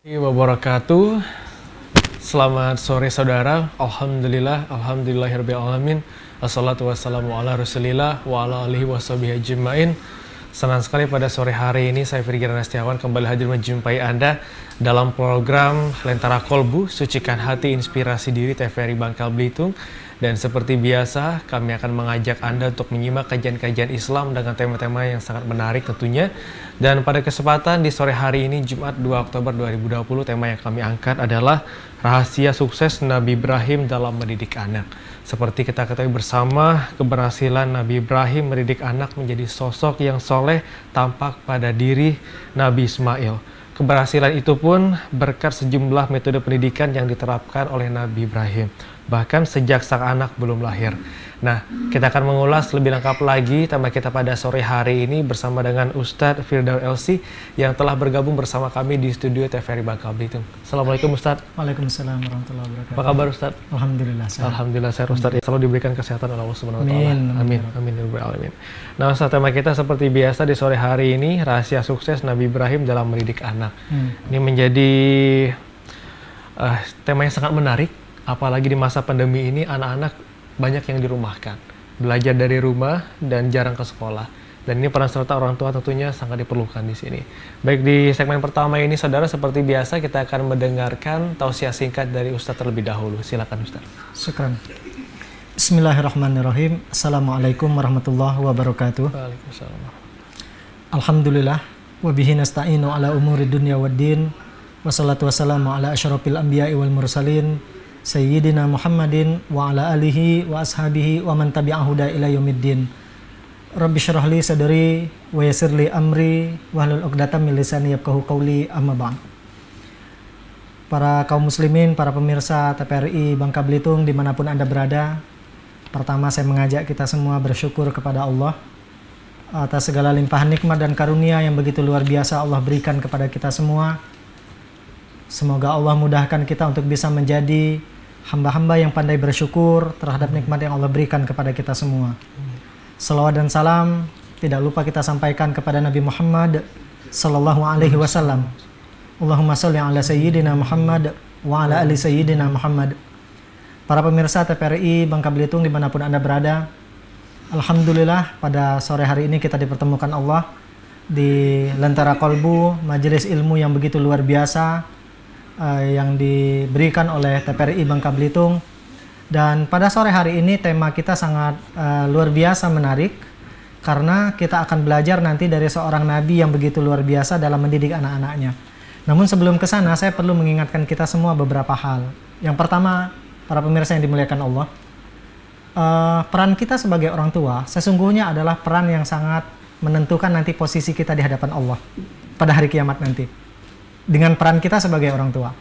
Wabarakatuh. Selamat sore saudara. Alhamdulillahirabbil alamin. Assalatu wassalamu ala Rasulillah wa ala alihi washabihi ajmain. Senang sekali pada sore hari ini saya Firgi Ranastiawan kembali hadir menjumpai Anda dalam program Lentera Kolbu, Sucikan Hati Inspirasi Diri TVRI Bangka Belitung. Dan seperti biasa, kami akan mengajak Anda untuk menyimak kajian-kajian Islam dengan tema-tema yang sangat menarik tentunya. Dan pada kesempatan di sore hari ini, Jumat 2 Oktober 2020, tema yang kami angkat adalah rahasia sukses Nabi Ibrahim dalam mendidik anak. Seperti kita ketahui bersama, keberhasilan Nabi Ibrahim mendidik anak menjadi sosok yang soleh tampak pada diri Nabi Ismail. Keberhasilan itu pun berkat sejumlah metode pendidikan yang diterapkan oleh Nabi Ibrahim, bahkan sejak sang anak belum lahir. Nah, kita akan mengulas lebih lengkap lagi tema kita pada sore hari ini bersama dengan Ustadz Firdaus Elsi yang telah bergabung bersama kami di studio TVRI Bangka Belitung. Assalamualaikum Ustadz. Waalaikumsalam warahmatullahi wabarakatuh. Apa kabar Ustadz? Alhamdulillah sehat. Alhamdulillah sehat Ustadz. Selalu diberikan kesehatan oleh Allah Subhanahu wa taala. Amin. Amin ya rabbal alamin. Nah, Ustadz, tema kita seperti biasa di sore hari ini rahasia sukses Nabi Ibrahim dalam mendidik anak. Ini menjadi tema yang sangat menarik. Apalagi di masa pandemi ini, anak-anak banyak yang dirumahkan, belajar dari rumah dan jarang ke sekolah. Dan ini peran serta orang tua tentunya sangat diperlukan di sini. Baik, di segmen pertama ini, saudara, seperti biasa kita akan mendengarkan tausiah singkat dari Ustadz terlebih dahulu. Silakan Ustadz. Syukran. Bismillahirrahmanirrahim. Assalamualaikum warahmatullahi wabarakatuh. Waalaikumsalam. Alhamdulillah. Wabihi nasta'inu ala umuri dunya waddin. Wassalatu wassalamu ala asyrafil anbiya'i wal mursalin. Sayyidina Muhammadin wa ala alihi wa ashabihi wa man tabi'ahu da ila yaumiddin. Rabbi syrah li sadri wa yassir li amri wahlul 'uqdatam min lisani yafqahu qawli, amma ba'd. Para kaum muslimin, para pemirsa TVRI Bangka Belitung dimanapun Anda berada, pertama saya mengajak kita semua bersyukur kepada Allah atas segala limpahan nikmat dan karunia yang begitu luar biasa Allah berikan kepada kita semua. Semoga Allah mudahkan kita untuk bisa menjadi hamba-hamba yang pandai bersyukur terhadap nikmat yang Allah berikan kepada kita semua. Salawat dan salam tidak lupa kita sampaikan kepada Nabi Muhammad sallallahu alaihi wasallam. Allahumma sholli ala sayyidina Muhammad wa ala ali sayyidina Muhammad. Para pemirsa TVRI Bangka Belitung dimanapun Anda berada, alhamdulillah pada sore hari ini kita dipertemukan Allah di Lentera Kolbu, majelis ilmu yang begitu luar biasa yang diberikan oleh TVRI Bangka Belitung. Dan pada sore hari ini tema kita sangat luar biasa menarik, karena kita akan belajar nanti dari seorang nabi yang begitu luar biasa dalam mendidik anak-anaknya. Namun sebelum ke sana, saya perlu mengingatkan kita semua beberapa hal. Yang pertama, para pemirsa yang dimuliakan Allah, peran kita sebagai orang tua sesungguhnya adalah peran yang sangat menentukan nanti posisi kita di hadapan Allah pada hari kiamat nanti. Dengan peran kita sebagai orang tua,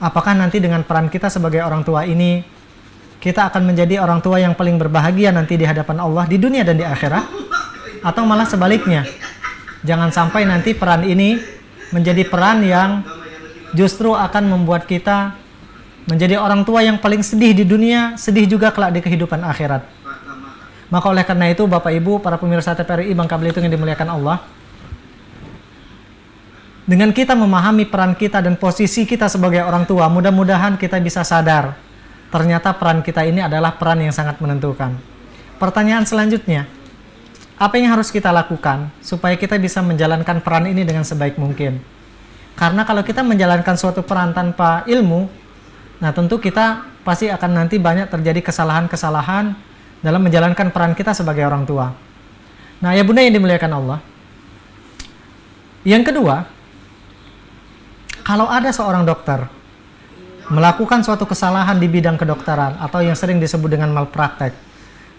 apakah nanti dengan peran kita sebagai orang tua ini kita akan menjadi orang tua yang paling berbahagia nanti di hadapan Allah di dunia dan di akhirat, atau malah sebaliknya? Jangan sampai nanti peran ini menjadi peran yang justru akan membuat kita menjadi orang tua yang paling sedih di dunia, sedih juga kelak di kehidupan akhirat. Maka oleh karena itu, Bapak Ibu, para pemirsa TVRI Bangka Belitung yang dimuliakan Allah, dengan kita memahami peran kita dan posisi kita sebagai orang tua, mudah-mudahan kita bisa sadar ternyata peran kita ini adalah peran yang sangat menentukan. Pertanyaan selanjutnya, apa yang harus kita lakukan supaya kita bisa menjalankan peran ini dengan sebaik mungkin? Karena kalau kita menjalankan suatu peran tanpa ilmu, nah tentu kita pasti akan nanti banyak terjadi kesalahan-kesalahan dalam menjalankan peran kita sebagai orang tua. Nah, ya bunda yang dimuliakan Allah, yang kedua, kalau ada seorang dokter melakukan suatu kesalahan di bidang kedokteran atau yang sering disebut dengan malpraktek,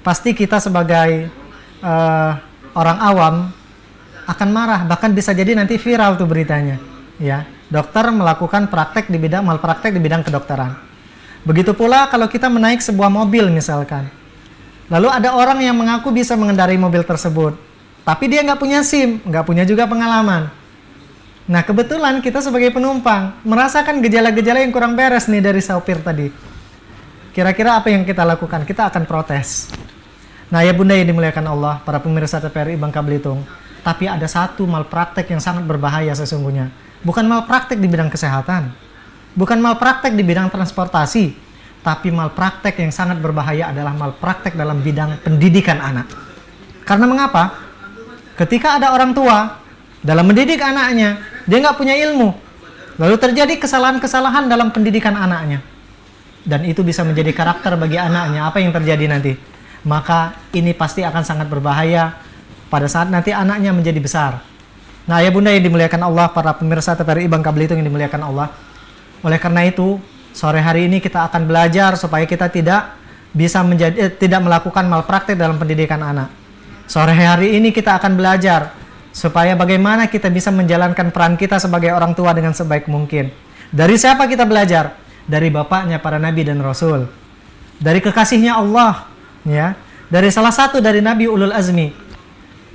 pasti kita sebagai orang awam akan marah, bahkan bisa jadi nanti viral tuh beritanya. Ya, dokter melakukan praktek di bidang malpraktek di bidang kedokteran. Begitu pula kalau kita menaik sebuah mobil misalkan, lalu ada orang yang mengaku bisa mengendarai mobil tersebut, tapi dia nggak punya SIM, nggak punya juga pengalaman. Nah, kebetulan kita sebagai penumpang merasakan gejala-gejala yang kurang beres nih dari sopir tadi. Kira-kira apa yang kita lakukan? Kita akan protes. Nah, ya bunda yang dimuliakan Allah, para pemirsa TVRI Bangka Belitung, Tapi ada satu malpraktek yang sangat berbahaya sesungguhnya. Bukan malpraktek di bidang kesehatan, bukan malpraktek di bidang transportasi, tapi malpraktek yang sangat berbahaya adalah malpraktek dalam bidang pendidikan anak. Karena mengapa? Ketika ada orang tua dalam mendidik anaknya, dia nggak punya ilmu, lalu terjadi kesalahan-kesalahan dalam pendidikan anaknya, dan itu bisa menjadi karakter bagi anaknya. Apa yang terjadi nanti? Maka ini pasti akan sangat berbahaya pada saat nanti anaknya menjadi besar. Nah, ayah bunda yang dimuliakan Allah, para pemirsa TVRI Bangka Belitung yang dimuliakan Allah. Oleh karena itu, sore hari ini kita akan belajar supaya kita tidak bisa tidak melakukan malpraktek dalam pendidikan anak. Sore hari ini kita akan belajar supaya bagaimana kita bisa menjalankan peran kita sebagai orang tua dengan sebaik mungkin. Dari siapa kita belajar? Dari bapaknya para nabi dan rasul. Dari kekasihnya Allah, ya. Dari salah satu dari nabi ulul azmi.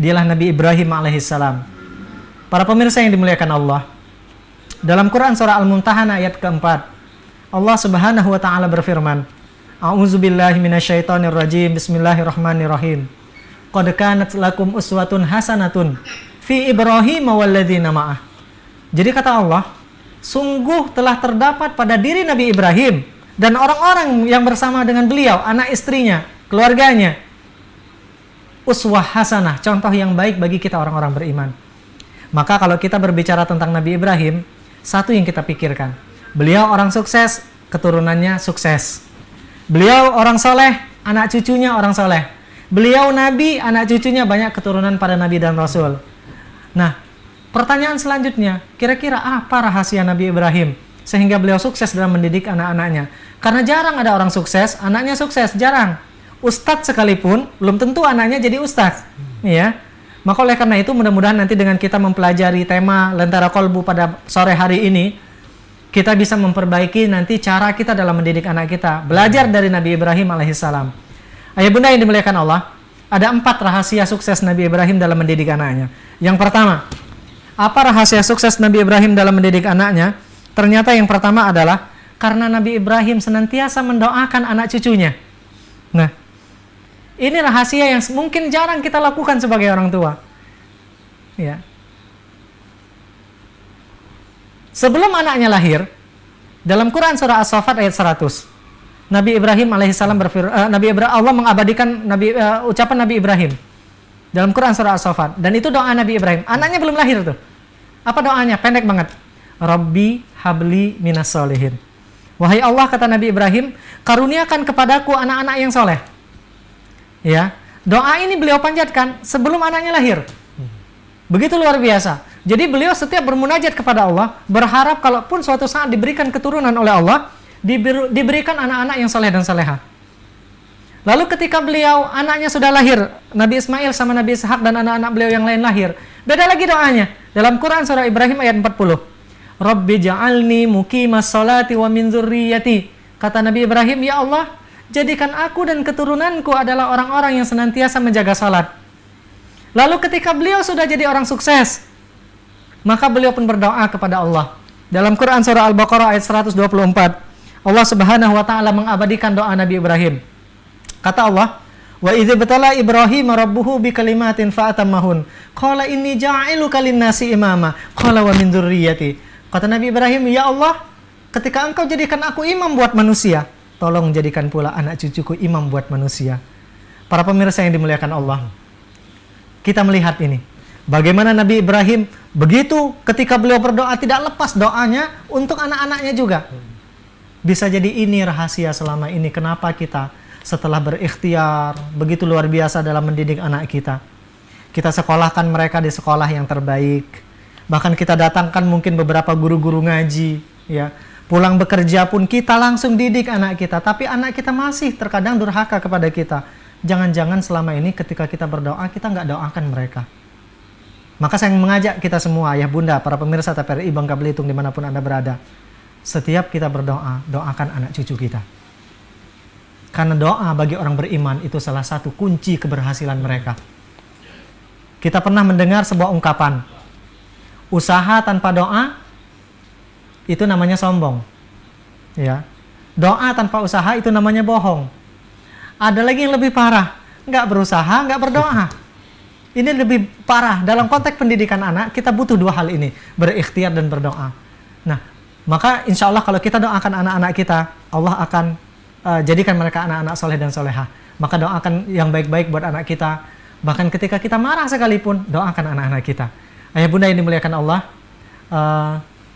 Dialah Nabi Ibrahim alaihissalam. Para pemirsa yang dimuliakan Allah, dalam Quran surah Al-Mumtahanah ayat keempat, Allah Subhanahu wa taala berfirman, A'udzubillahi minasyaitonir rajim. Bismillahirrahmanirrahim. Qad kanat lakum uswatun hasanatun fi Ibrahim walladzina ma'ah. Jadi kata Allah, sungguh telah terdapat pada diri Nabi Ibrahim dan orang-orang yang bersama dengan beliau, anak istrinya, keluarganya, uswah hasanah, contoh yang baik bagi kita orang-orang beriman. Maka kalau kita berbicara tentang Nabi Ibrahim, satu yang kita pikirkan, beliau orang sukses, keturunannya sukses. Beliau orang soleh, anak cucunya orang soleh. Beliau nabi, anak cucunya banyak keturunan pada nabi dan rasul. Nah, pertanyaan selanjutnya, kira-kira apa rahasia Nabi Ibrahim sehingga beliau sukses dalam mendidik anak-anaknya? Karena jarang ada orang sukses, anaknya sukses, jarang. Ustadz sekalipun belum tentu anaknya jadi ustadz, ya. Maka oleh karena itu mudah-mudahan nanti dengan kita mempelajari tema Lentera Kolbu pada sore hari ini, kita bisa memperbaiki nanti cara kita dalam mendidik anak kita. Belajar dari Nabi Ibrahim alaihissalam. Ayah bunda yang dimuliakan Allah, ada 4 rahasia sukses Nabi Ibrahim dalam mendidik anaknya. Yang pertama, apa rahasia sukses Nabi Ibrahim dalam mendidik anaknya? Ternyata yang pertama adalah karena Nabi Ibrahim senantiasa mendoakan anak cucunya. Nah, ini rahasia yang mungkin jarang kita lakukan sebagai orang tua. Ya. Sebelum anaknya lahir, dalam Quran surah As-Saffat ayat 100, Nabi Ibrahim alaihissalam Allah mengabadikan ucapan Nabi Ibrahim dalam Quran surah As-Saffat, dan itu doa Nabi Ibrahim. Anaknya belum lahir tuh. Apa doanya? Pendek banget. Rabbi habli minas solihin. Wahai Allah, kata Nabi Ibrahim, karuniakan kepadaku anak-anak yang soleh. Ya, doa ini beliau panjatkan sebelum anaknya lahir. Begitu luar biasa. Jadi beliau setiap bermunajat kepada Allah, berharap kalaupun suatu saat diberikan keturunan oleh Allah, diberikan anak-anak yang soleh dan soleha. Lalu ketika beliau anaknya sudah lahir, Nabi Ismail sama Nabi Ishak dan anak-anak beliau yang lain lahir, beda lagi doanya. Dalam Quran surah Ibrahim ayat 40, Rabbi ja'alni muqimas sholati wa min dzurriyyati. Kata Nabi Ibrahim, ya Allah, jadikan aku dan keturunanku adalah orang-orang yang senantiasa menjaga salat. Lalu ketika beliau sudah jadi orang sukses, maka beliau pun berdoa kepada Allah. Dalam Quran surah Al-Baqarah ayat 124, Allah Subhanahu wa taala mengabadikan doa Nabi Ibrahim. Kata Allah, wa idz batala Ibrahim rabbuhu bikalimatin fa'atammahun. Qala inni ja'iluka lin-nasi imama. Qala wa min dzurriyyati. Kata Nabi Ibrahim, ya Allah, ketika Engkau jadikan aku imam buat manusia, tolong jadikan pula anak cucuku imam buat manusia. Para pemirsa yang dimuliakan Allah, kita melihat ini. Bagaimana Nabi Ibrahim begitu ketika beliau berdoa tidak lepas doanya untuk anak-anaknya juga. Bisa jadi ini rahasia selama ini kenapa kita setelah berikhtiar begitu luar biasa dalam mendidik anak kita. Kita sekolahkan mereka di sekolah yang terbaik. Bahkan kita datangkan mungkin beberapa guru-guru ngaji, ya. Pulang bekerja pun kita langsung didik anak kita, tapi anak kita masih terkadang durhaka kepada kita. Jangan-jangan selama ini ketika kita berdoa, kita nggak doakan mereka. Maka saya mengajak kita semua, ayah bunda, para pemirsa TVRI Bangka Belitung dimanapun Anda berada, setiap kita berdoa, doakan anak cucu kita. Karena doa bagi orang beriman itu salah satu kunci keberhasilan mereka. Kita pernah mendengar sebuah ungkapan, usaha tanpa doa itu namanya sombong, ya. Doa tanpa usaha itu namanya bohong. Ada lagi yang lebih parah, nggak berusaha, nggak berdoa. Ini lebih parah. Dalam konteks pendidikan anak, kita butuh dua hal ini, berikhtiar dan berdoa. Nah, maka insya Allah kalau kita doakan anak-anak kita, Allah akan jadikan mereka anak-anak soleh dan solehah. Maka doakan yang baik-baik buat anak kita. Bahkan ketika kita marah sekalipun, doakan anak-anak kita. Ayah bunda yang dimuliakan Allah,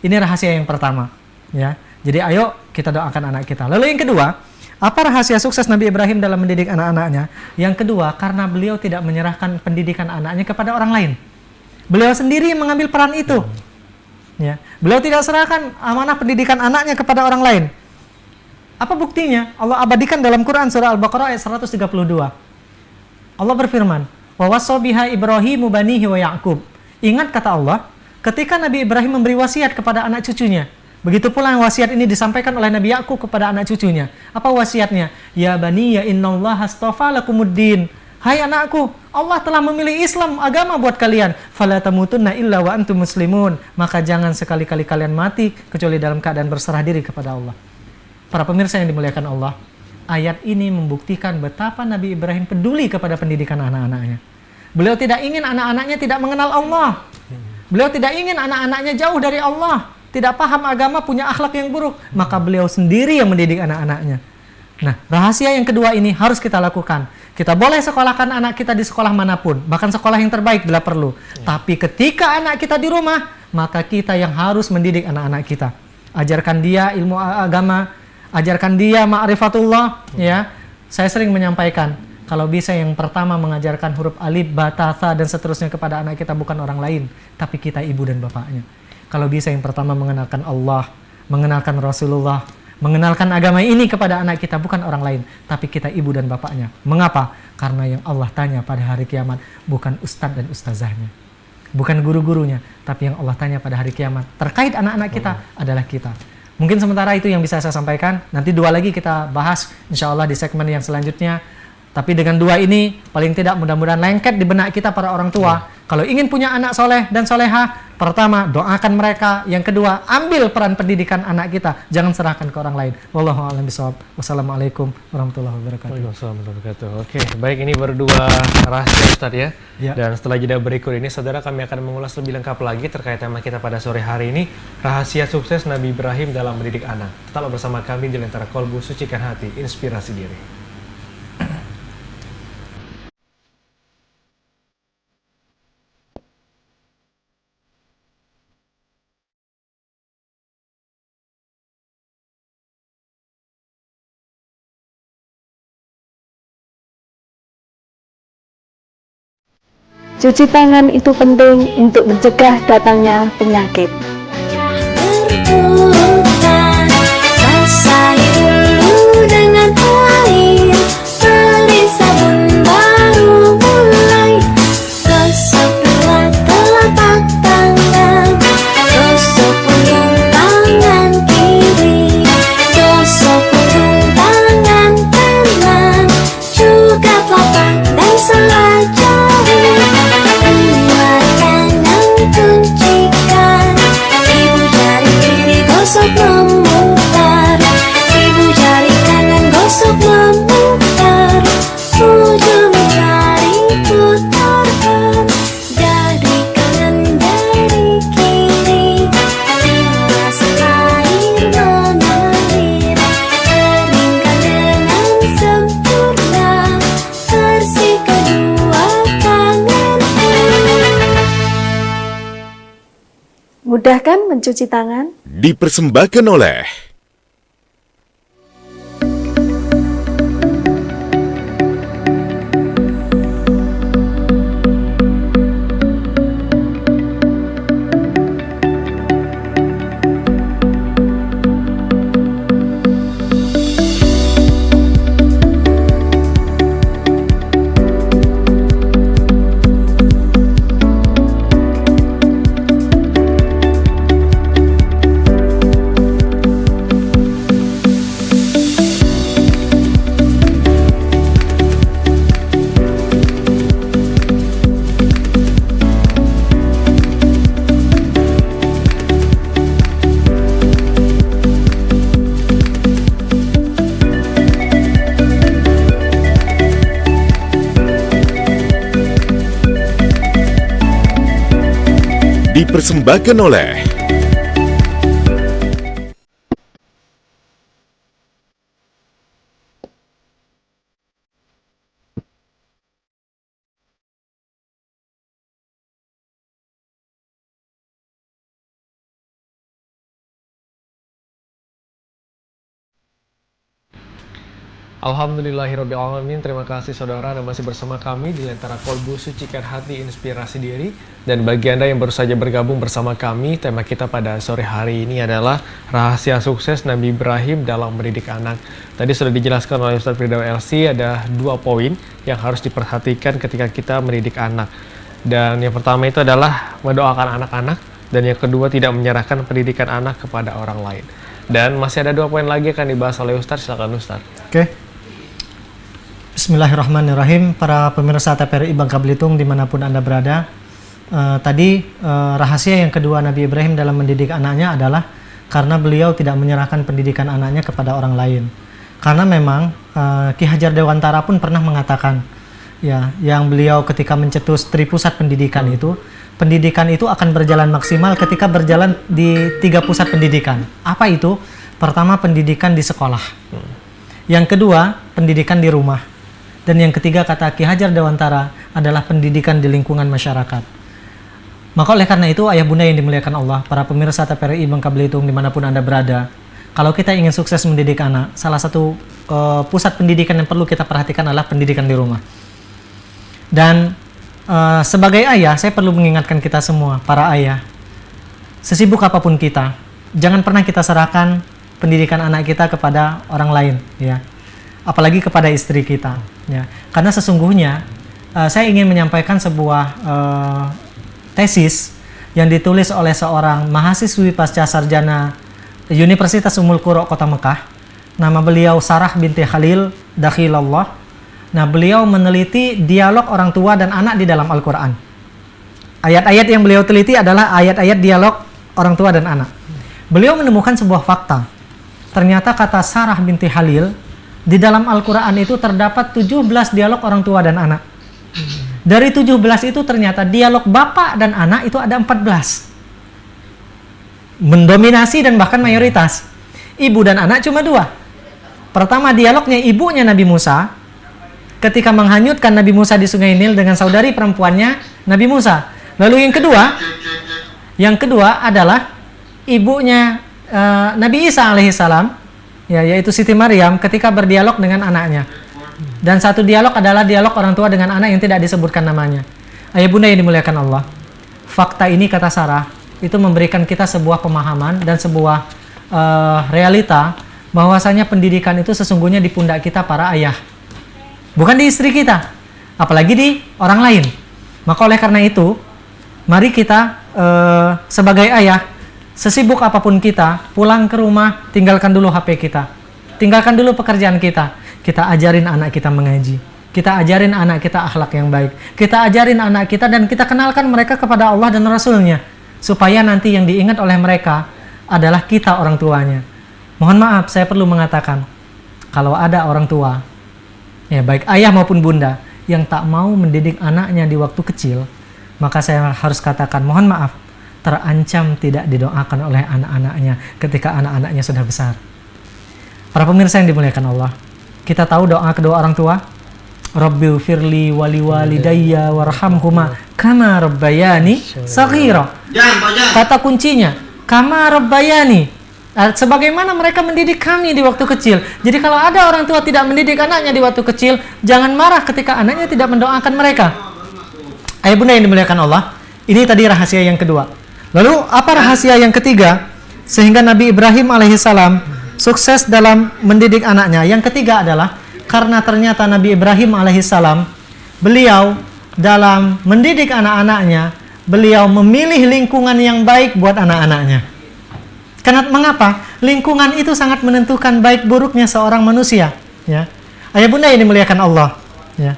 ini rahasia yang pertama. Ya, jadi ayo kita doakan anak kita. Lalu yang kedua, apa rahasia sukses Nabi Ibrahim dalam mendidik anak-anaknya? Yang kedua, karena beliau tidak menyerahkan pendidikan anaknya kepada orang lain. Beliau sendiri yang mengambil peran itu. Ya, beliau tidak serahkan amanah pendidikan anaknya kepada orang lain. Apa buktinya? Allah abadikan dalam Quran surah Al-Baqarah ayat 132. Allah berfirman, "Wa wassa biha Ibrahimu banihi wa Ya'qub." Ingat kata Allah, ketika Nabi Ibrahim memberi wasiat kepada anak cucunya. Begitu pula wasiat ini disampaikan oleh Nabi Ya'qub kepada anak cucunya. Apa wasiatnya? Ya bani ya innallaha astafa lakumuddin. Hai anakku, Allah telah memilih Islam agama buat kalian. Fala tamutunna illa wa antum muslimun. Maka jangan sekali-kali kalian mati kecuali dalam keadaan berserah diri kepada Allah. Para pemirsa yang dimuliakan Allah, ayat ini membuktikan betapa Nabi Ibrahim peduli kepada pendidikan anak-anaknya. Beliau tidak ingin anak-anaknya tidak mengenal Allah. Beliau tidak ingin anak-anaknya jauh dari Allah, tidak paham agama, punya akhlak yang buruk. Maka beliau sendiri yang mendidik anak-anaknya. Nah, rahasia yang kedua ini harus kita lakukan. Kita boleh sekolahkan anak kita di sekolah manapun, bahkan sekolah yang terbaik bila perlu. Tapi ketika anak kita di rumah, maka kita yang harus mendidik anak-anak kita. Ajarkan dia ilmu agama, ajarkan dia ma'rifatullah. Ya, saya sering menyampaikan, kalau bisa yang pertama mengajarkan huruf alif, ba, ta, tha, dan seterusnya kepada anak kita bukan orang lain, tapi kita ibu dan bapaknya. Kalau bisa yang pertama mengenalkan Allah, mengenalkan Rasulullah, mengenalkan agama ini kepada anak kita bukan orang lain, tapi kita ibu dan bapaknya. Mengapa? Karena yang Allah tanya pada hari kiamat bukan ustadz dan ustazahnya, bukan guru-gurunya, tapi yang Allah tanya pada hari kiamat terkait anak-anak kita adalah kita. Mungkin sementara itu yang bisa saya sampaikan. Nanti dua lagi kita bahas insya Allah di segmen yang selanjutnya. Tapi dengan dua ini paling tidak mudah-mudahan lengket di benak kita para orang tua. Kalau ingin punya anak soleh dan soleha, pertama doakan mereka. Yang kedua, ambil peran pendidikan anak kita. Jangan serahkan ke orang lain. Wallahu a'lam bishawab. Wassalamualaikum warahmatullahi wabarakatuh. Waalaikumsalam warahmatullahi wabarakatuh. Oke, baik, ini baru dua rahasia Ustaz ya. Dan setelah jeda berikut ini, saudara, kami akan mengulas lebih lengkap lagi terkait tema kita pada sore hari ini, rahasia sukses Nabi Ibrahim dalam mendidik anak. Tetaplah bersama kami di Lentera Kolbu, sucikan hati, inspirasi diri. Cuci tangan itu penting untuk mencegah datangnya penyakit. Berputar, basahi dulu dengan air, beri sabun baru mulai. Gosok dua telapak tangan, gosok punggung tangan kiri, gosok punggung tangan kanan, juga telapak dan selajah. Gosok memutar, ibu jari kanan gosok memutar, ujung jari putarkan, dari kanan dari kiri, bilas air mengalir, keringkan dengan sempurna, bersih kedua tanganku. Mudah kan mencuci tangan? Dipersembahkan oleh dipersembahkan oleh Alhamdulillahirrabbilalamin. Terima kasih saudara Anda masih bersama kami di Lentera Kolbu Sucikan Hati Inspirasi Diri. Dan bagi Anda yang baru saja bergabung bersama kami, tema kita pada sore hari ini adalah rahasia sukses Nabi Ibrahim dalam mendidik anak. Tadi sudah dijelaskan oleh Ustaz Firdaus LC, ada 2 poin yang harus diperhatikan ketika kita mendidik anak. Dan yang pertama itu adalah mendoakan anak-anak, dan yang kedua tidak menyerahkan pendidikan anak kepada orang lain. Dan masih ada 2 poin lagi yang akan dibahas oleh Ustaz. Silakan Ustaz. Oke. Bismillahirrahmanirrahim. Para pemirsa TPRI Bangka Belitung dimanapun Anda berada, rahasia yang kedua Nabi Ibrahim dalam mendidik anaknya adalah karena beliau tidak menyerahkan pendidikan anaknya kepada orang lain. Karena memang Ki Hajar Dewantara pun pernah mengatakan, ya, yang beliau ketika mencetus Tripusat Pendidikan itu, pendidikan itu akan berjalan maksimal ketika berjalan di 3 pusat pendidikan. Apa itu? Pertama, pendidikan di sekolah. Yang kedua, pendidikan di rumah. Dan yang ketiga, kata Ki Hajar Dewantara, adalah pendidikan di lingkungan masyarakat. Maka oleh karena itu, ayah bunda yang dimuliakan Allah, para pemirsa TPRI Bangka Belitung dimanapun Anda berada, kalau kita ingin sukses mendidik anak, salah satu pusat pendidikan yang perlu kita perhatikan adalah pendidikan di rumah. Dan sebagai ayah, saya perlu mengingatkan kita semua, para ayah, sesibuk apapun kita, jangan pernah kita serahkan pendidikan anak kita kepada orang lain, ya. Apalagi kepada istri kita, ya. Karena sesungguhnya saya ingin menyampaikan sebuah tesis yang ditulis oleh seorang mahasiswi pasca sarjana Universitas Ummul Qura Kota Mekah. Nama beliau Sarah binti Khalil Dakhilallah. Nah, beliau meneliti dialog orang tua dan anak di dalam Al-Quran. Ayat-ayat yang beliau teliti adalah ayat-ayat dialog orang tua dan anak. Beliau menemukan sebuah fakta. Ternyata kata Sarah binti Khalil, di dalam Al-Quran itu terdapat 17 dialog orang tua dan anak. Dari 17 itu ternyata dialog bapak dan anak itu ada 14. Mendominasi dan bahkan mayoritas. Ibu dan anak cuma 2. Pertama, dialognya ibunya Nabi Musa ketika menghanyutkan Nabi Musa di Sungai Nil dengan saudari perempuannya Nabi Musa. Lalu yang kedua adalah ibunya Nabi Isa alaihissalam, ya, yaitu Siti Maryam ketika berdialog dengan anaknya. Dan satu dialog adalah dialog orang tua dengan anak yang tidak disebutkan namanya. Ayah bunda yang dimuliakan Allah, fakta ini kata Sarah itu memberikan kita sebuah pemahaman dan sebuah realita bahwasanya pendidikan itu sesungguhnya di pundak kita para ayah, bukan di istri kita, apalagi di orang lain. Maka oleh karena itu, mari kita sebagai ayah, sesibuk apapun kita, pulang ke rumah, tinggalkan dulu HP kita. Tinggalkan dulu pekerjaan kita. Kita ajarin anak kita mengaji. Kita ajarin anak kita akhlak yang baik. Kita ajarin anak kita dan kita kenalkan mereka kepada Allah dan Rasulnya. Supaya nanti yang diingat oleh mereka adalah kita orang tuanya. Mohon maaf, saya perlu mengatakan, kalau ada orang tua, ya baik ayah maupun bunda, yang tak mau mendidik anaknya di waktu kecil, maka saya harus katakan, mohon maaf, terancam tidak didoakan oleh anak-anaknya ketika anak-anaknya sudah besar. Para pemirsa yang dimuliakan Allah, kita tahu doa kedua orang tua, Rabbi firli wali walidayya warhamhuma kama rabbayani saghira. Kata kuncinya, kama rabbayani, sebagaimana mereka mendidik kami di waktu kecil. Jadi kalau ada orang tua tidak mendidik anaknya di waktu kecil, jangan marah ketika anaknya tidak mendoakan mereka. Ayah bunda yang dimuliakan Allah, ini tadi rahasia yang kedua. Lalu apa rahasia yang ketiga sehingga Nabi Ibrahim alaihissalam sukses dalam mendidik anaknya? Yang ketiga adalah karena ternyata Nabi Ibrahim alaihissalam, beliau dalam mendidik anak-anaknya, beliau memilih lingkungan yang baik buat anak-anaknya. Karena mengapa? Lingkungan itu sangat menentukan baik buruknya seorang manusia, ya. Ayah bunda yang dimuliakan Allah, ya.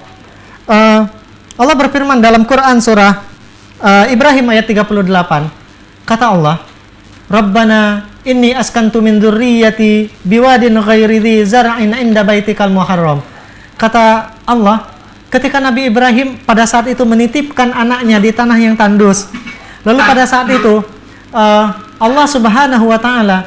Allah berfirman dalam Quran surah Ibrahim ayat 38. Kata Allah, Rabbana inni askantu min dzurriyyati biwadin ghairi dzi zar'in 'inda baitikal muharram. Kata Allah, ketika Nabi Ibrahim pada saat itu menitipkan anaknya di tanah yang tandus, Lalu pada saat itu Allah Subhanahu wa taala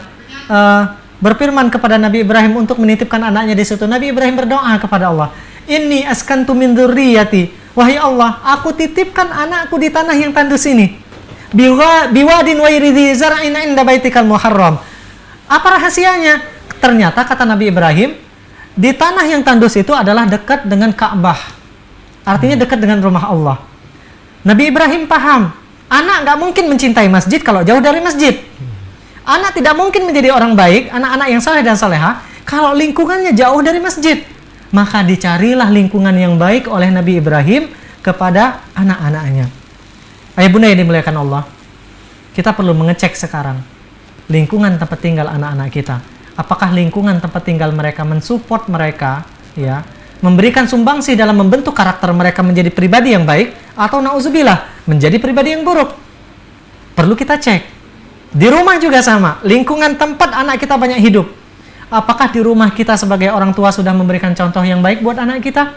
berfirman kepada Nabi Ibrahim untuk menitipkan anaknya di situ. Nabi Ibrahim berdoa kepada Allah, "Inni askantu min dzurriyyati." Wahai Allah, aku titipkan anakku di tanah yang tandus ini. Biwadin ghairi dzi zar'in 'inda baitikal muharram. Apa rahasianya? Ternyata kata Nabi Ibrahim, di tanah yang tandus itu adalah dekat dengan Ka'bah. Artinya dekat dengan rumah Allah. Nabi Ibrahim paham, anak nggak mungkin mencintai masjid kalau jauh dari masjid. Anak tidak mungkin menjadi orang baik, anak-anak yang saleh dan saleha, kalau lingkungannya jauh dari masjid. Maka dicarilah lingkungan yang baik oleh Nabi Ibrahim kepada anak-anaknya. Ayah bunda yang dimuliakan Allah, kita perlu mengecek sekarang lingkungan tempat tinggal anak-anak kita. Apakah lingkungan tempat tinggal mereka mensupport mereka, ya, memberikan sumbangsi dalam membentuk karakter mereka menjadi pribadi yang baik, atau na'udzubillah menjadi pribadi yang buruk? Perlu kita cek. Di rumah juga sama, lingkungan tempat anak kita banyak hidup. Apakah di rumah kita sebagai orang tua sudah memberikan contoh yang baik buat anak kita?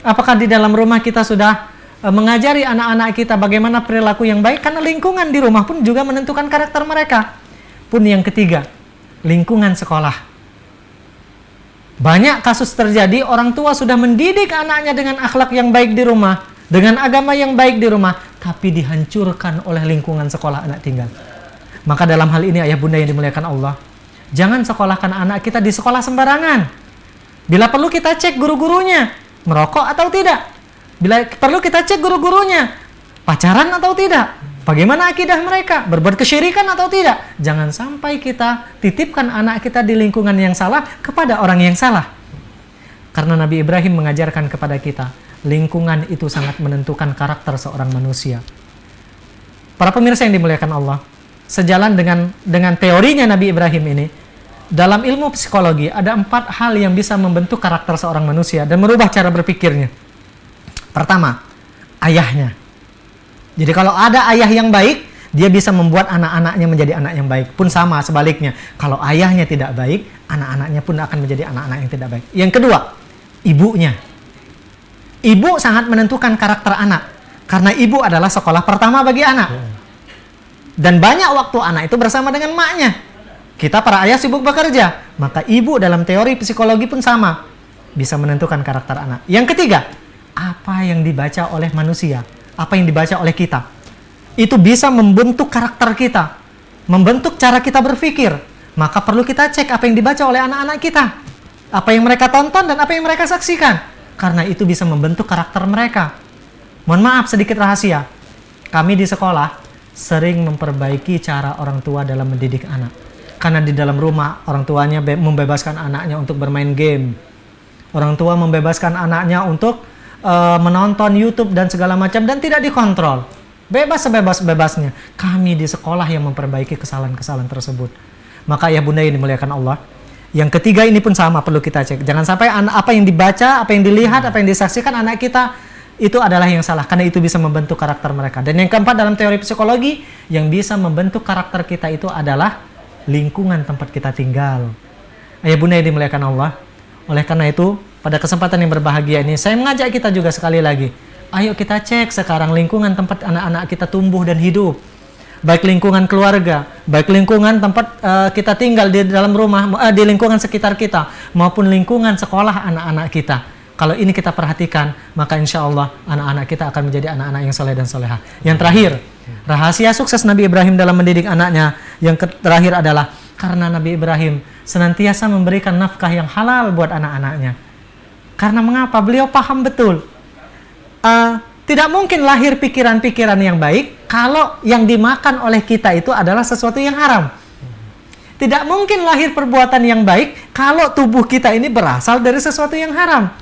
Apakah di dalam rumah kita sudah mengajari anak-anak kita bagaimana perilaku yang baik? Karena lingkungan di rumah pun juga menentukan karakter mereka. Pun yang ketiga, lingkungan sekolah. Banyak kasus terjadi orang tua sudah mendidik anaknya dengan akhlak yang baik di rumah, dengan agama yang baik di rumah, tapi dihancurkan oleh lingkungan sekolah anak tinggal. Maka dalam hal ini ayah bunda yang dimuliakan Allah, jangan sekolahkan anak kita di sekolah sembarangan. Bila perlu kita cek guru-gurunya, merokok atau tidak. Bila perlu kita cek guru-gurunya, pacaran atau tidak. Bagaimana akidah mereka, berbuat kesyirikan atau tidak. Jangan sampai kita titipkan anak kita di lingkungan yang salah kepada orang yang salah. Karena Nabi Ibrahim mengajarkan kepada kita, lingkungan itu sangat menentukan karakter seorang manusia. Para pemirsa yang dimuliakan Allah, sejalan dengan teorinya Nabi Ibrahim ini, dalam ilmu psikologi ada 4 hal yang bisa membentuk karakter seorang manusia dan merubah cara berpikirnya. Pertama, ayahnya. Jadi kalau ada ayah yang baik, dia bisa membuat anak-anaknya menjadi anak yang baik. Pun sama sebaliknya, kalau ayahnya tidak baik, anak-anaknya pun akan menjadi anak-anak yang tidak baik. Yang kedua, ibunya. Ibu sangat menentukan karakter anak, karena ibu adalah sekolah pertama bagi anak. Dan banyak waktu anak itu bersama dengan maknya. Kita para ayah sibuk bekerja, maka ibu dalam teori psikologi pun sama, bisa menentukan karakter anak. Yang ketiga, apa yang dibaca oleh manusia, apa yang dibaca oleh kita, itu bisa membentuk karakter kita, membentuk cara kita berpikir. Maka perlu kita cek apa yang dibaca oleh anak-anak kita, apa yang mereka tonton dan apa yang mereka saksikan, karena itu bisa membentuk karakter mereka. Mohon maaf, sedikit rahasia, kami di sekolah sering memperbaiki cara orang tua dalam mendidik anak. Karena di dalam rumah orang tuanya membebaskan anaknya untuk bermain game, orang tua membebaskan anaknya untuk menonton YouTube dan segala macam dan tidak dikontrol, bebas sebebas-bebasnya. Kami di sekolah yang memperbaiki kesalahan-kesalahan tersebut. Maka ayah bunda yang dimuliakan Allah, yang ketiga ini pun sama, perlu kita cek. Jangan sampai apa yang dibaca, apa yang dilihat, apa yang disaksikan anak kita itu adalah yang salah, karena itu bisa membentuk karakter mereka. Dan yang keempat dalam teori psikologi, yang bisa membentuk karakter kita itu adalah lingkungan tempat kita tinggal. Ayah bunda yang dimuliakan Allah, oleh karena itu pada kesempatan yang berbahagia ini, saya mengajak kita juga sekali lagi, ayo kita cek sekarang lingkungan tempat anak-anak kita tumbuh dan hidup. Baik lingkungan keluarga, baik lingkungan tempat kita tinggal di dalam rumah, di lingkungan sekitar kita, maupun lingkungan sekolah anak-anak kita. Kalau ini kita perhatikan, maka insya Allah anak-anak kita akan menjadi anak-anak yang soleh dan soleha. Yang terakhir, rahasia sukses Nabi Ibrahim dalam mendidik anaknya, yang terakhir adalah karena Nabi Ibrahim senantiasa memberikan nafkah yang halal buat anak-anaknya. Karena mengapa? Beliau paham betul. Tidak mungkin lahir pikiran-pikiran yang baik kalau yang dimakan oleh kita itu adalah sesuatu yang haram. Tidak mungkin lahir perbuatan yang baik kalau tubuh kita ini berasal dari sesuatu yang haram.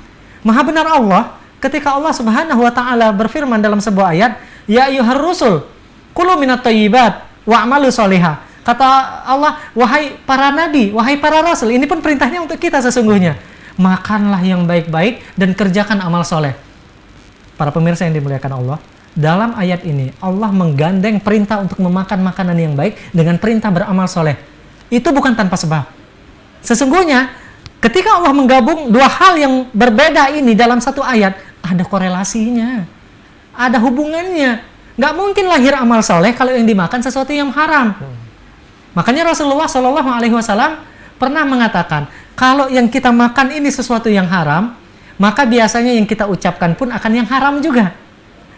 Maha benar Allah ketika Allah Subhanahu wa taala berfirman dalam sebuah ayat, "Ya ayyuhar rusul, kulu minat thayyibat wa'malu sholihah." Kata Allah, wahai para nabi, wahai para rasul, ini pun perintahnya untuk kita sesungguhnya. Makanlah yang baik-baik dan kerjakan amal soleh. Para pemirsa yang dimuliakan Allah, dalam ayat ini Allah menggandeng perintah untuk memakan makanan yang baik dengan perintah beramal soleh. Itu bukan tanpa sebab. Sesungguhnya ketika Allah menggabung dua hal yang berbeda ini dalam satu ayat, ada korelasinya, ada hubungannya. Nggak mungkin lahir amal soleh kalau yang dimakan sesuatu yang haram. Makanya Rasulullah Shallallahu Alaihi Wasallam pernah mengatakan, kalau yang kita makan ini sesuatu yang haram, maka biasanya yang kita ucapkan pun akan yang haram juga.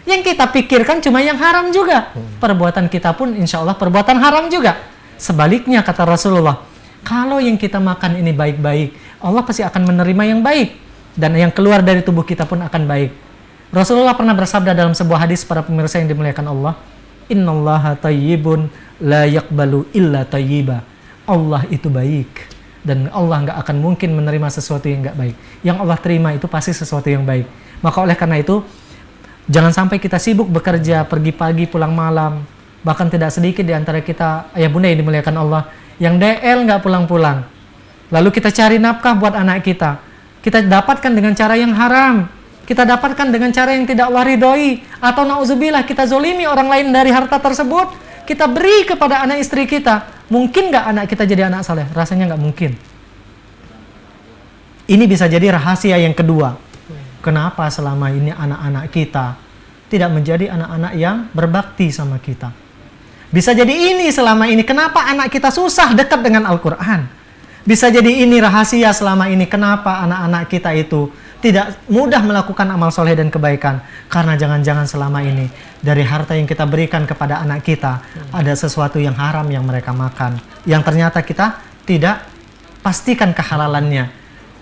Yang kita pikirkan cuma yang haram juga. Perbuatan kita pun insya Allah perbuatan haram juga. Sebaliknya kata Rasulullah, kalau yang kita makan ini baik-baik, Allah pasti akan menerima yang baik. Dan yang keluar dari tubuh kita pun akan baik. Rasulullah pernah bersabda dalam sebuah hadis, para pemirsa yang dimuliakan Allah, Innallaha tayyibun la yaqbalu illa tayyiba. Allah itu baik. Dan Allah nggak akan mungkin menerima sesuatu yang nggak baik. Yang Allah terima itu pasti sesuatu yang baik. Maka oleh karena itu, jangan sampai kita sibuk bekerja, pergi pagi, pulang malam. Bahkan tidak sedikit di antara kita, ayah bunda yang dimuliakan Allah, yang DL nggak pulang-pulang. Lalu kita cari nafkah buat anak kita. Kita dapatkan dengan cara yang haram. Kita dapatkan dengan cara yang tidak Allah ridhoi. Atau na'udzubillah, kita zolimi orang lain dari harta tersebut. Kita beri kepada anak istri kita. Mungkin nggak anak kita jadi anak saleh? Rasanya nggak mungkin. Ini bisa jadi rahasia yang kedua. Kenapa selama ini anak-anak kita tidak menjadi anak-anak yang berbakti sama kita? Bisa jadi ini selama ini kenapa anak kita susah dekat dengan Al-Quran. Bisa jadi ini rahasia selama ini kenapa anak-anak kita itu tidak mudah melakukan amal soleh dan kebaikan. Karena jangan-jangan selama ini dari harta yang kita berikan kepada anak kita ada sesuatu yang haram yang mereka makan. Yang ternyata kita tidak pastikan kehalalannya.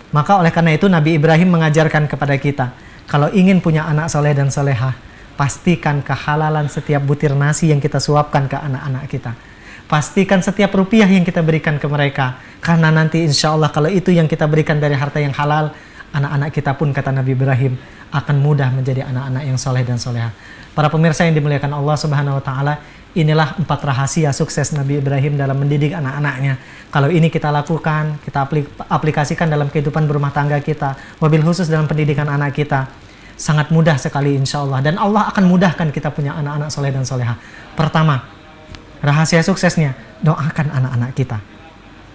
Maka oleh karena itu Nabi Ibrahim mengajarkan kepada kita, kalau ingin punya anak soleh dan solehah, pastikan kehalalan setiap butir nasi yang kita suapkan ke anak-anak kita. Pastikan setiap rupiah yang kita berikan ke mereka. Karena nanti insya Allah kalau itu yang kita berikan dari harta yang halal, anak-anak kita pun kata Nabi Ibrahim akan mudah menjadi anak-anak yang soleh dan soleha. Para pemirsa yang dimuliakan Allah Subhanahu Wa Taala, inilah 4 rahasia sukses Nabi Ibrahim dalam mendidik anak-anaknya. Kalau ini kita lakukan, kita aplikasikan dalam kehidupan berumah tangga kita, wabil khusus dalam pendidikan anak kita, sangat mudah sekali insya Allah. Dan Allah akan mudahkan kita punya anak-anak soleh dan soleha. Pertama, rahasia suksesnya, doakan anak-anak kita.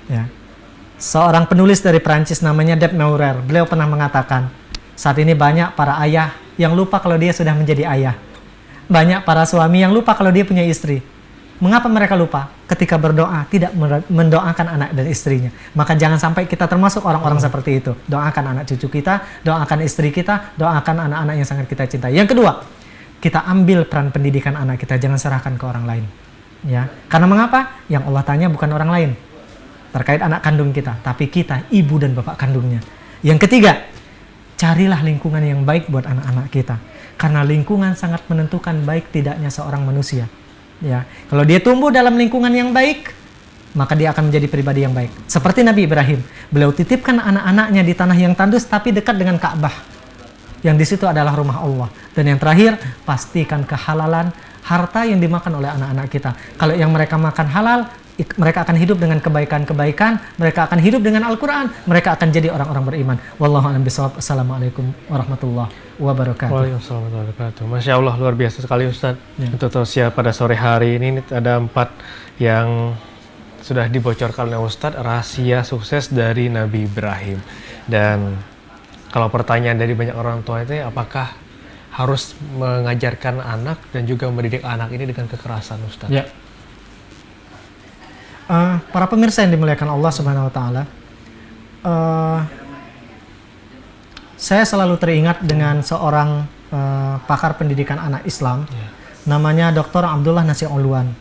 Ya. Seorang penulis dari Perancis namanya Deb Meurer, beliau pernah mengatakan, saat ini banyak para ayah yang lupa kalau dia sudah menjadi ayah. Banyak para suami yang lupa kalau dia punya istri. Mengapa mereka lupa? Ketika berdoa, tidak mendoakan anak dan istrinya. Maka jangan sampai kita termasuk orang-orang seperti itu. Doakan anak cucu kita, doakan istri kita, doakan anak-anak yang sangat kita cintai. Yang kedua, kita ambil peran pendidikan anak kita, jangan serahkan ke orang lain. Ya, karena mengapa? Yang Allah tanya bukan orang lain terkait anak kandung kita, tapi kita, ibu dan bapak kandungnya. Yang ketiga, carilah lingkungan yang baik buat anak-anak kita, karena lingkungan sangat menentukan baik tidaknya seorang manusia. Ya, kalau dia tumbuh dalam lingkungan yang baik, maka dia akan menjadi pribadi yang baik. Seperti Nabi Ibrahim, beliau titipkan anak-anaknya di tanah yang tandus tapi dekat dengan Ka'bah, yang di situ adalah rumah Allah. Dan yang terakhir, pastikan kehalalan harta yang dimakan oleh anak-anak kita. Kalau yang mereka makan halal, mereka akan hidup dengan kebaikan-kebaikan, mereka akan hidup dengan Al-Quran, mereka akan jadi orang-orang beriman. Wallahu a'lam bishawab. Assalamualaikum warahmatullahi wabarakatuh. Waalaikumsalam warahmatullahi wabarakatuh. Masya Allah, luar biasa sekali Ustaz. Ya. Untuk tausiah pada sore hari ini ada 4 yang sudah dibocorkan oleh Ustaz, rahasia sukses dari Nabi Ibrahim. Dan kalau pertanyaan dari banyak orang tua itu, apakah harus mengajarkan anak dan juga mendidik anak ini dengan kekerasan, Ustaz? Ya. Para pemirsa yang dimuliakan Allah Subhanahu Wa Taala, saya selalu teringat dengan seorang pakar pendidikan anak Islam, namanya Dr. Abdullah Nasir Ulwan.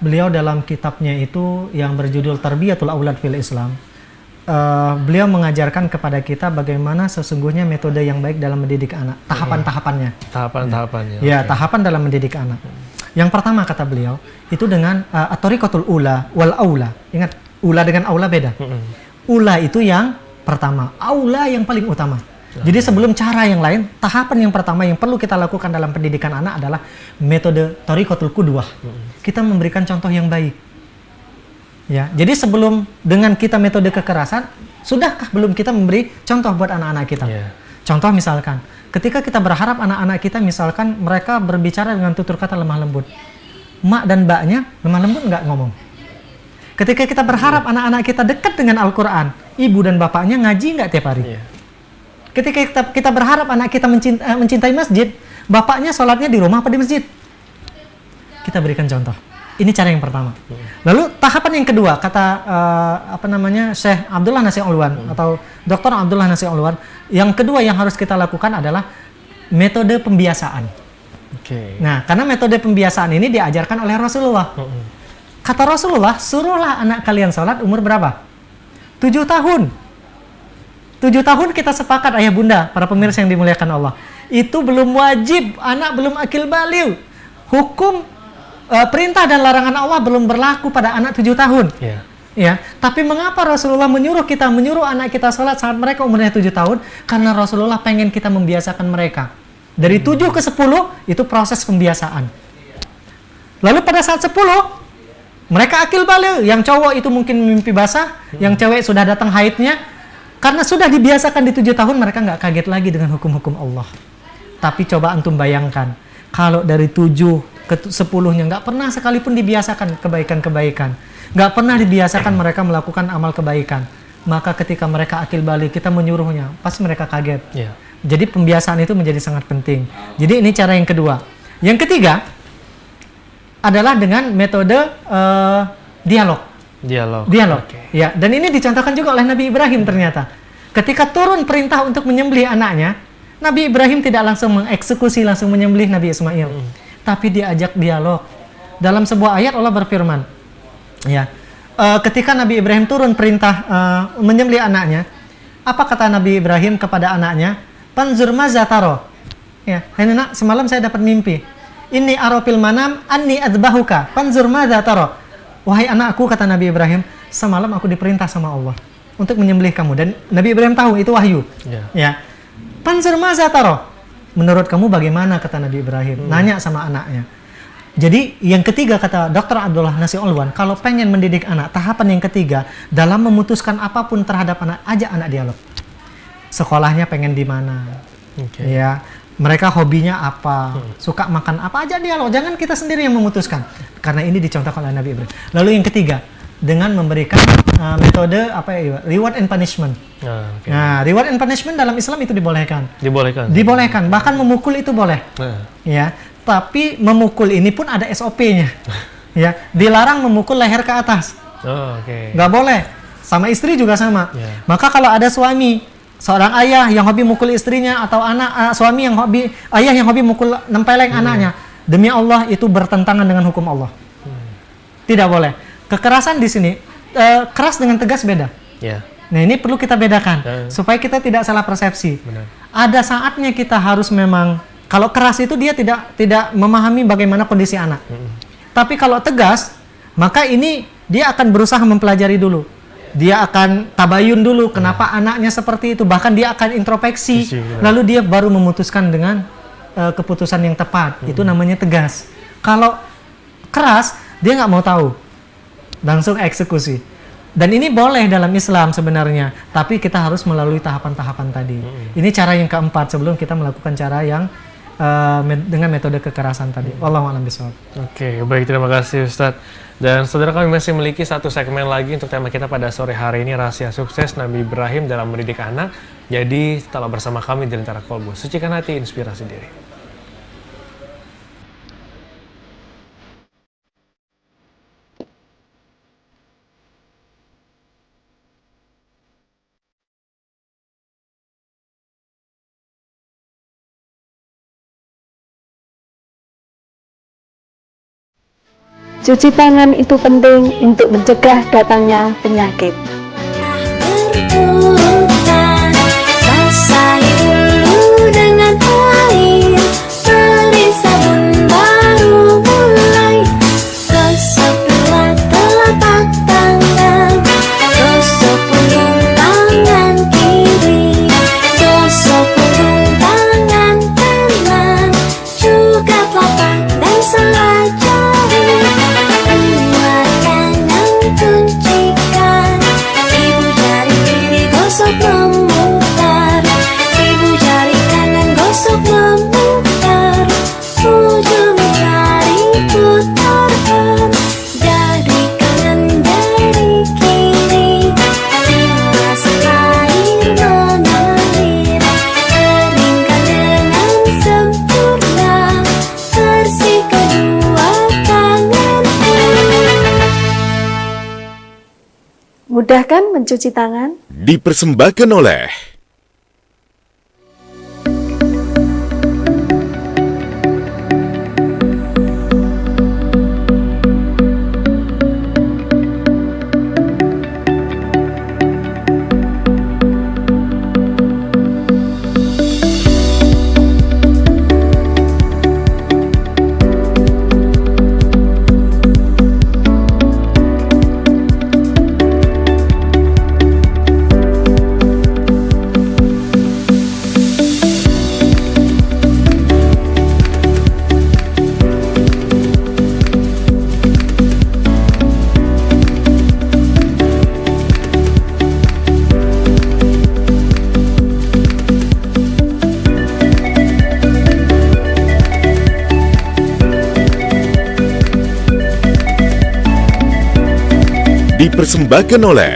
Beliau dalam kitabnya itu yang berjudul Tarbiyatul Aulad fil Islam, beliau mengajarkan kepada kita bagaimana sesungguhnya metode yang baik dalam mendidik anak, tahapan-tahapannya. Tahapan-tahapannya. Ya, tahapan dalam mendidik anak. Yang pertama kata beliau itu dengan at-tariqatul ula wal aula. Ingat, ula dengan aula beda. Ula itu yang pertama, aula yang paling utama. Jadi sebelum cara yang lain, tahapan yang pertama yang perlu kita lakukan dalam pendidikan anak adalah metode tariqatul qudwah. Kita memberikan contoh yang baik. Ya, jadi sebelum dengan kita metode kekerasan, sudahkah belum kita memberi contoh buat anak-anak kita? Contoh misalkan, ketika kita berharap anak-anak kita misalkan mereka berbicara dengan tutur kata lemah lembut, mak dan mbaknya lemah lembut nggak ngomong. Ketika kita berharap anak-anak kita dekat dengan Al-Quran, ibu dan bapaknya ngaji nggak tiap hari. Ketika kita berharap anak kita mencintai masjid, bapaknya sholatnya di rumah apa di masjid? kita berikan contoh. Ini cara yang pertama. Lalu tahapan yang kedua, kata Syekh Abdullah Nasir Ulwan atau Dr. Abdullah Nasir Ulwan, yang kedua yang harus kita lakukan adalah metode pembiasaan. Nah, karena metode pembiasaan ini diajarkan oleh Rasulullah. Kata Rasulullah, suruhlah anak kalian sholat umur berapa? 7 tahun. 7 tahun kita sepakat, ayah bunda, para pemirsa yang dimuliakan Allah. Itu belum wajib, anak belum akil baligh. Hukum perintah dan larangan Allah belum berlaku pada anak 7 tahun. Ya, tapi mengapa Rasulullah menyuruh anak kita sholat saat mereka umurnya 7 tahun? Karena Rasulullah pengen kita membiasakan mereka. Dari 7 ke 10 itu proses pembiasaan. Lalu pada saat 10 mereka akil baligh. Yang cowok itu mungkin mimpi basah, yang cewek sudah datang haidnya. Karena sudah dibiasakan di 7 tahun, mereka nggak kaget lagi dengan hukum-hukum Allah. Tapi coba antum bayangkan, kalau dari 7 ke 10-nya nggak pernah sekalipun dibiasakan kebaikan-kebaikan, nggak pernah dibiasakan mereka melakukan amal kebaikan, maka ketika mereka akil baligh kita menyuruhnya, pasti mereka kaget. Jadi pembiasaan itu menjadi sangat penting. Jadi ini cara yang kedua. Yang ketiga adalah dengan metode dialog. Ya, dan ini dicontohkan juga oleh Nabi Ibrahim ternyata. Ketika turun perintah untuk menyembelih anaknya, Nabi Ibrahim tidak langsung mengeksekusi, langsung menyembelih Nabi Ismail. Tapi diajak dialog. Dalam sebuah ayat Allah berfirman, ya, ketika Nabi Ibrahim turun perintah menyembelih anaknya, apa kata Nabi Ibrahim kepada anaknya? Panzur maza taro. Ya, hai nak, semalam saya dapat mimpi. Inni arafil manam anni adbahuka. Panzur maza taro. Wahai anakku, kata Nabi Ibrahim, semalam aku diperintah sama Allah untuk menyembelih kamu. Dan Nabi Ibrahim tahu itu wahyu. Ya. Panzur maza taro. Menurut kamu bagaimana, kata Nabi Ibrahim? Nanya sama anaknya. Jadi yang ketiga, kata Dr. Abdullah Nasir Ulwan, kalau pengen mendidik anak, tahapan yang ketiga dalam memutuskan apapun terhadap anak, ajak anak dialog. Sekolahnya pengen di mana? Ya, mereka hobinya apa? Suka makan apa? Ajak dialog. Jangan kita sendiri yang memutuskan. Karena ini dicontohkan oleh Nabi Ibrahim. Lalu yang ketiga, dengan memberikan metode reward and punishment. Nah, reward and punishment dalam Islam itu dibolehkan. Dibolehkan. Bahkan memukul itu boleh. Ya, tapi memukul ini pun ada SOP-nya. Ya, dilarang memukul leher ke atas. Nggak boleh. Sama istri juga sama. Maka kalau ada suami, seorang ayah yang hobi mukul istrinya, atau ayah yang hobi mukul nempeleng anaknya, demi Allah itu bertentangan dengan hukum Allah. Tidak boleh. Kekerasan di sini keras dengan tegas beda. Nah, ini perlu kita bedakan supaya kita tidak salah persepsi. Ada saatnya kita harus memang, kalau keras itu dia tidak memahami bagaimana kondisi anak. Tapi kalau tegas, maka ini dia akan berusaha mempelajari dulu. Dia akan tabayun dulu kenapa anaknya seperti itu. Bahkan dia akan introspeksi. Lalu dia baru memutuskan dengan keputusan yang tepat. Itu namanya tegas. Kalau keras, dia nggak mau tahu. Langsung eksekusi. Dan ini boleh dalam Islam sebenarnya, tapi kita harus melalui tahapan-tahapan tadi. Ini cara yang keempat sebelum kita melakukan cara yang dengan metode kekerasan tadi. Wallahu a'lam bishawab. Oke, baik, terima kasih Ustadz. Dan saudara, kami masih memiliki satu segmen lagi untuk tema kita pada sore hari ini, rahasia sukses Nabi Ibrahim dalam mendidik anak. Jadi tetaplah bersama kami di Lentera Kolbu. Sucikan hati, inspirasi diri. Cuci tangan itu penting untuk mencegah datangnya penyakit. Berputar, basahi dulu dengan air, beri sabun baru mulai. Gosok dua telapak tangan, gosok punggung tangan kiri, gosok punggung tangan kanan, juga telapak dan selah jari. Kuncikan ibu jari kiri, gosok Mudah kan mencuci tangan? Dipersembahkan oleh dipersembahkan oleh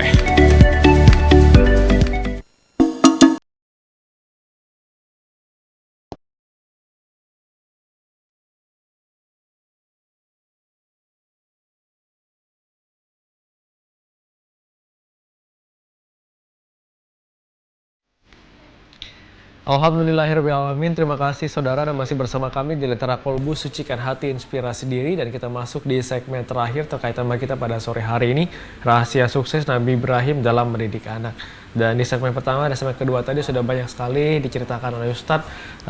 Alhamdulillahirrahmanirrahim. Terima kasih saudara dan masih bersama kami di Lentera Kolbu, Sucikan Hati, Inspirasi Diri. Dan kita masuk di segmen terakhir terkait tema kita pada sore hari ini, rahasia sukses Nabi Ibrahim dalam mendidik anak. Dan di segmen pertama dan segmen kedua tadi sudah banyak sekali diceritakan oleh Ustadz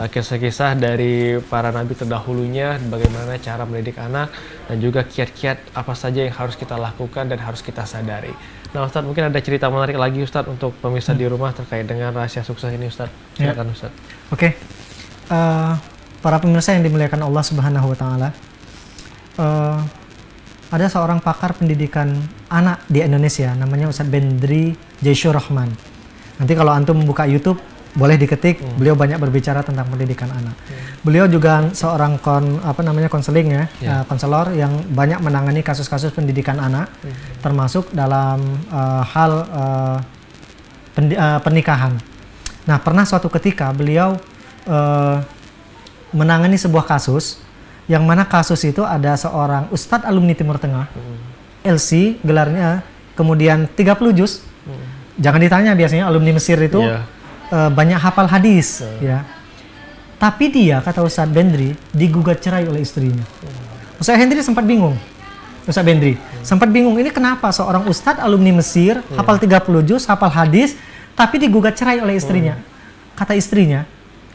kisah-kisah dari para nabi terdahulunya, bagaimana cara mendidik anak, dan juga kiat-kiat apa saja yang harus kita lakukan dan harus kita sadari. Nah Ustadz, mungkin ada cerita menarik lagi Ustadz untuk pemirsa di rumah terkait dengan rahasia sukses ini Ustadz. Silakan Ustadz. Oke. Para pemirsa yang dimuliakan Allah Subhanahu wa taala. Ada seorang pakar pendidikan anak di Indonesia namanya Ustadz Bendri Jaisyur Rahman. Nanti kalau antum membuka YouTube boleh diketik, beliau banyak berbicara tentang pendidikan anak. Beliau juga seorang konseling ya, konselor yang banyak menangani kasus-kasus pendidikan anak, termasuk dalam hal pernikahan. Nah, pernah suatu ketika beliau menangani sebuah kasus yang mana kasus itu ada seorang Ustadz alumni Timur Tengah, LC gelarnya, kemudian 30 juz. Jangan ditanya, biasanya alumni Mesir itu banyak hafal hadis, ya. Tapi dia, kata Ustadz Bendri, digugat cerai oleh istrinya. Ustadz Hendri sempat bingung. Ustadz Bendri sempat bingung, ini kenapa seorang Ustadz alumni Mesir, hafal 30 juz, hafal hadis, tapi digugat cerai oleh istrinya. Kata istrinya,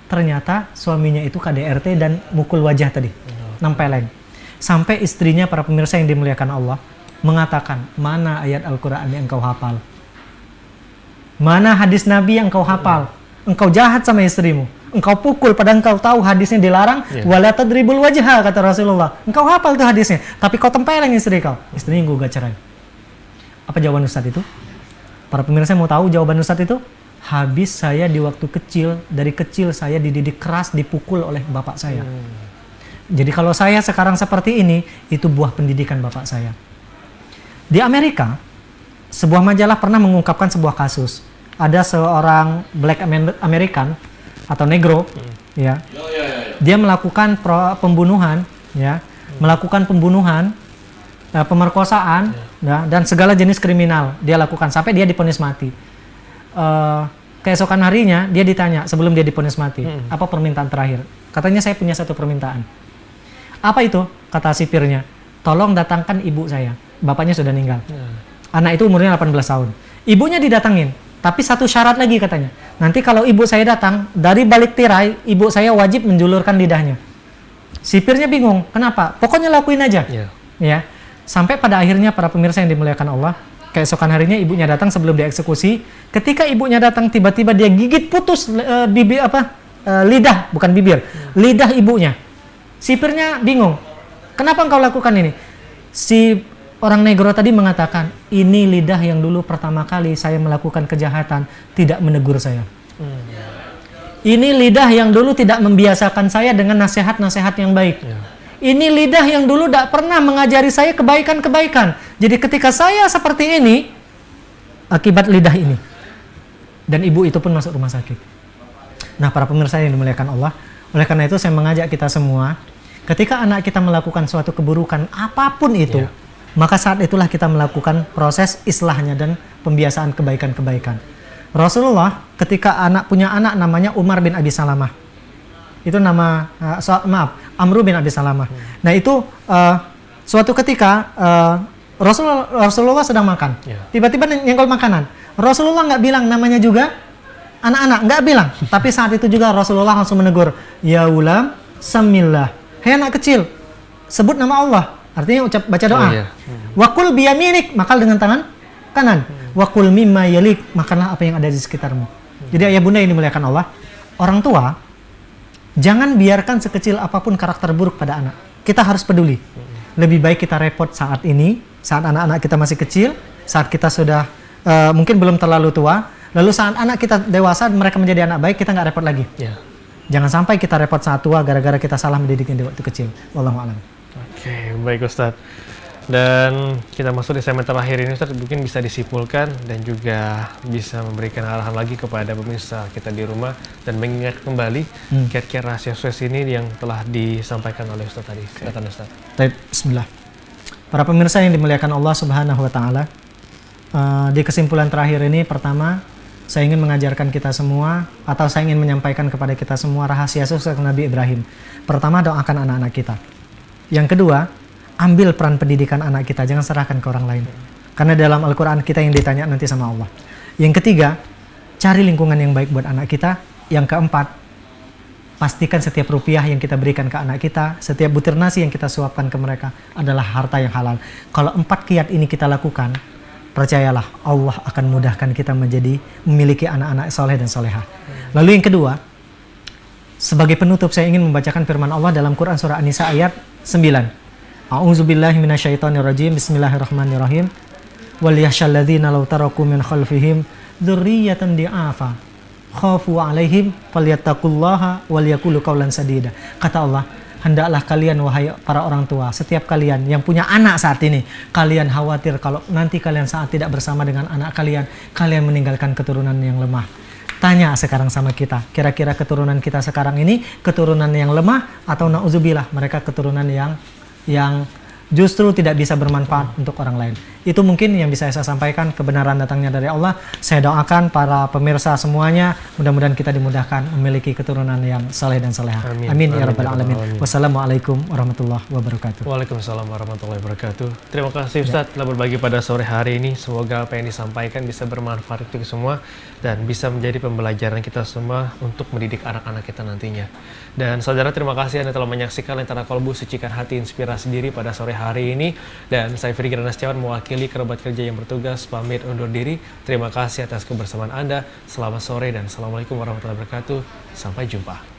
ternyata suaminya itu KDRT dan mukul wajah tadi, nempeleng. Sampai istrinya, para pemirsa yang dimuliakan Allah, mengatakan, mana ayat Al-Quran yang engkau hafal? Mana hadis Nabi yang engkau hafal? Engkau jahat sama istrimu, engkau pukul padahal engkau tahu hadisnya dilarang. Wala tadribul wajha, kata Rasulullah. Engkau hafal tuh hadisnya, tapi kau tempeleng istri kau. Istrinya gugat cerai. Apa jawaban Ustadz itu? Para pemirsa mau tahu jawaban Ustadz itu? Habis saya di waktu kecil, dari kecil saya dididik keras, dipukul oleh bapak saya. Jadi kalau saya sekarang seperti ini, itu buah pendidikan bapak saya. Di Amerika, sebuah majalah pernah mengungkapkan sebuah kasus. Ada seorang Black American atau Negro, ya, dia melakukan pembunuhan, ya, melakukan pembunuhan, pemerkosaan, dan segala jenis kriminal dia lakukan sampai dia divonis mati. Keesokan harinya dia ditanya sebelum dia divonis mati, apa permintaan terakhir? Katanya, saya punya satu permintaan. Apa itu? Kata sipirnya, tolong datangkan ibu saya. Bapaknya sudah meninggal. Anak itu umurnya 18 tahun. Ibunya didatangin, tapi satu syarat lagi katanya. Nanti kalau ibu saya datang, dari balik tirai, ibu saya wajib menjulurkan lidahnya. Sipirnya bingung, kenapa? Pokoknya lakuin aja. Ya. Sampai pada akhirnya, para pemirsa yang dimuliakan Allah, keesokan harinya ibunya datang sebelum dieksekusi. Ketika ibunya datang, tiba-tiba dia gigit putus lidah, bukan bibir, lidah ibunya. Sipirnya bingung, kenapa engkau lakukan ini? Si orang Negro tadi mengatakan, ini lidah yang dulu pertama kali saya melakukan kejahatan tidak menegur saya. Ini lidah yang dulu tidak membiasakan saya dengan nasihat-nasihat yang baik. Ini lidah yang dulu tidak pernah mengajari saya kebaikan-kebaikan. Jadi ketika saya seperti ini, akibat lidah ini. Dan ibu itu pun masuk rumah sakit. Nah, para pemirsa yang dimuliakan Allah, oleh karena itu saya mengajak kita semua, ketika anak kita melakukan suatu keburukan apapun itu, maka saat itulah kita melakukan proses islahnya dan pembiasaan kebaikan-kebaikan. Rasulullah ketika punya anak namanya Umar bin Abi Salamah. Itu nama Amru bin Abi Salamah. Nah, itu suatu ketika Rasulullah sedang makan. Tiba-tiba nyenggol makanan. Rasulullah nggak bilang namanya juga anak-anak, nggak bilang. Tapi saat itu juga Rasulullah langsung menegur, "Ya ulam, samillah." Hei anak kecil, sebut nama Allah. Artinya baca doa. Wakul biyaminik, makan dengan tangan kanan. Wakul mimma yalik, makanlah apa yang ada di sekitarmu. Jadi ayah bunda yang dimuliakan Allah, orang tua jangan biarkan sekecil apapun karakter buruk pada anak. Kita harus peduli. Lebih baik kita repot saat ini, saat anak-anak kita masih kecil, saat kita sudah mungkin belum terlalu tua, lalu saat anak kita dewasa, mereka menjadi anak baik, kita nggak repot lagi. Jangan sampai kita repot saat tua gara-gara kita salah mendidiknya di waktu kecil. Wallahu a'lam. Oke, baik Ustadz. Dan kita masuk di segmen terakhir ini, Ustadz, mungkin bisa disimpulkan dan juga bisa memberikan arahan lagi kepada pemirsa kita di rumah dan mengingat kembali kiat-kiat rahasia sukses ini yang telah disampaikan oleh Ustadz tadi. Silakan Ustadz. Baik, bismillah. Para pemirsa yang dimuliakan Allah Subhanahu wa taala, di kesimpulan terakhir ini, pertama, saya ingin mengajarkan kita semua atau saya ingin menyampaikan kepada kita semua rahasia sukses Nabi Ibrahim. Pertama, doakan anak-anak kita. Yang kedua, ambil peran pendidikan anak kita, jangan serahkan ke orang lain. Karena dalam Al-Quran kita yang ditanya nanti sama Allah. Yang ketiga, cari lingkungan yang baik buat anak kita. Yang keempat, pastikan setiap rupiah yang kita berikan ke anak kita, setiap butir nasi yang kita suapkan ke mereka adalah harta yang halal. Kalau 4 kiat ini kita lakukan, percayalah Allah akan mudahkan kita memiliki anak-anak soleh dan soleha. Lalu yang kedua, sebagai penutup saya ingin membacakan firman Allah dalam Quran surah An-Nisa ayat 9. A'udzubillahi minasyaitonirrajim. Bismillahirrahmanirrahim. Wal yakhshal ladzina law taraku min khalfihim dzurriyyatan di'afa khafu 'alaihim falyattaqullaha wal yaqulu qawlan sadida. Kata Allah, hendaklah kalian wahai para orang tua, setiap kalian yang punya anak saat ini, kalian khawatir kalau nanti kalian saat tidak bersama dengan anak kalian, kalian meninggalkan keturunan yang lemah. Tanya sekarang sama kita, kira-kira keturunan kita sekarang ini keturunan yang lemah atau na'udzubillah mereka keturunan yang justru tidak bisa bermanfaat untuk orang lain. Itu mungkin yang bisa saya sampaikan, kebenaran datangnya dari Allah. Saya doakan para pemirsa semuanya, mudah-mudahan kita dimudahkan memiliki keturunan yang saleh dan saleha. Amin ya rabbal alamin. Wassalamualaikum warahmatullahi wabarakatuh. Waalaikumsalam warahmatullahi wabarakatuh. Terima kasih Ustadz telah berbagi pada sore hari ini. Semoga apa yang disampaikan bisa bermanfaat untuk semua dan bisa menjadi pembelajaran kita semua untuk mendidik anak-anak kita nantinya. Dan saudara, terima kasih Anda telah menyaksikan Lentera Kolbu Sucikan Hati Inspirasi Diri pada sore hari ini. Dan saya Firgi Ranasetiawan mewakili kerabat kerja yang bertugas pamit undur diri. Terima kasih atas kebersamaan Anda. Selamat sore dan Assalamualaikum warahmatullahi wabarakatuh. Sampai jumpa.